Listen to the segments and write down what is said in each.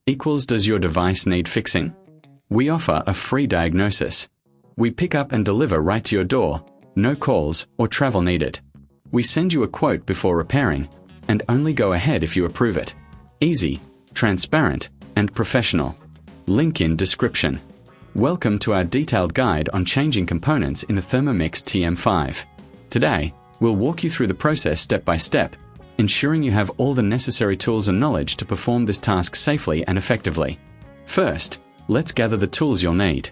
equals does your device need fixing? We offer a free diagnosis. We pick up and deliver right to your door, no calls or travel needed. We send you a quote before repairing, and only go ahead if you approve it. Easy, transparent, and professional. Link in description. Welcome to our detailed guide on changing components in the Thermomix TM5. Today, we'll walk you through the process step by step, ensuring you have all the necessary tools and knowledge to perform this task safely and effectively. First, let's gather the tools you'll need.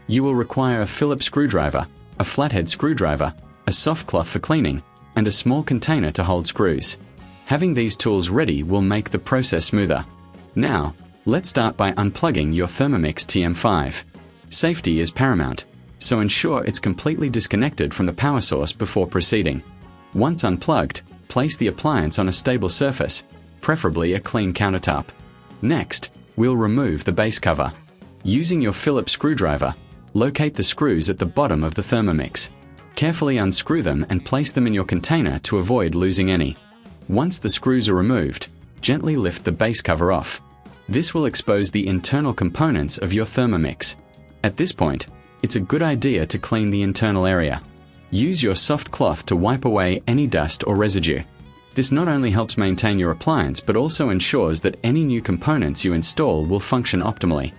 You will require a Phillips screwdriver, a flathead screwdriver, a soft cloth for cleaning, and a small container to hold screws. Having these tools ready will make the process smoother. Now, let's start by unplugging your Thermomix TM5. Safety is paramount, so ensure it's completely disconnected from the power source before proceeding. Once unplugged, place the appliance on a stable surface, preferably a clean countertop. Next, we'll remove the base cover. Using your Phillips screwdriver, locate the screws at the bottom of the Thermomix. Carefully unscrew them and place them in your container to avoid losing any. Once the screws are removed, gently lift the base cover off. This will expose the internal components of your Thermomix. At this point, it's a good idea to clean the internal area. Use your soft cloth to wipe away any dust or residue. This not only helps maintain your appliance but also ensures that any new components you install will function optimally.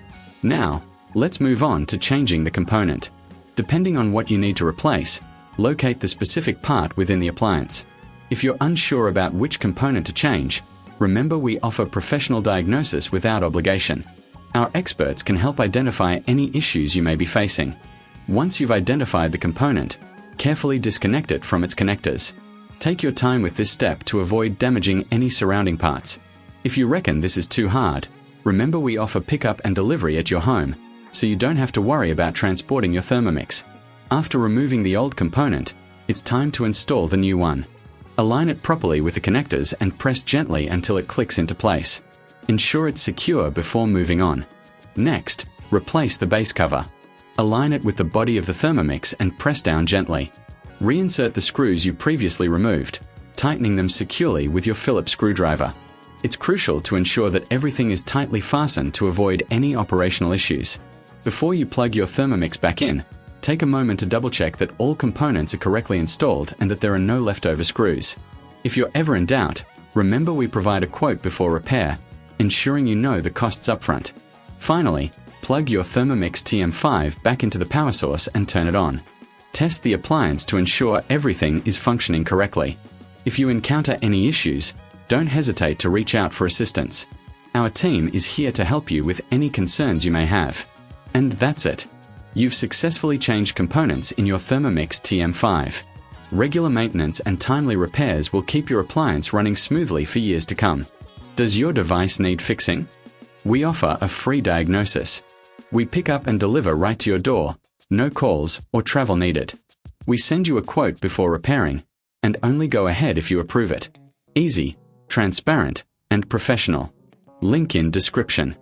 Now, let's move on to changing the component. Depending on what you need to replace, locate the specific part within the appliance. If you're unsure about which component to change, remember we offer professional diagnosis without obligation. Our experts can help identify any issues you may be facing. Once you've identified the component, carefully disconnect it from its connectors. Take your time with this step to avoid damaging any surrounding parts. If you reckon this is too hard, remember we offer pickup and delivery at your home, so you don't have to worry about transporting your Thermomix. After removing the old component, it's time to install the new one. Align it properly with the connectors and press gently until it clicks into place. Ensure it's secure before moving on. Next, replace the base cover. Align it with the body of the Thermomix and press down gently. Reinsert the screws you previously removed, tightening them securely with your Phillips screwdriver. It's crucial to ensure that everything is tightly fastened to avoid any operational issues. Before you plug your Thermomix back in, take a moment to double-check that all components are correctly installed and that there are no leftover screws. If you're ever in doubt, remember we provide a quote before repair, ensuring you know the costs upfront. Finally, plug your Thermomix TM5 back into the power source and turn it on. Test the appliance to ensure everything is functioning correctly. If you encounter any issues, don't hesitate to reach out for assistance. Our team is here to help you with any concerns you may have. And that's it. You've successfully changed components in your Thermomix TM5. Regular maintenance and timely repairs will keep your appliance running smoothly for years to come. Does your device need fixing? We offer a free diagnosis. We pick up and deliver right to your door, no calls or travel needed. We send you a quote before repairing, and only go ahead if you approve it. Easy, transparent, and professional. Link in description.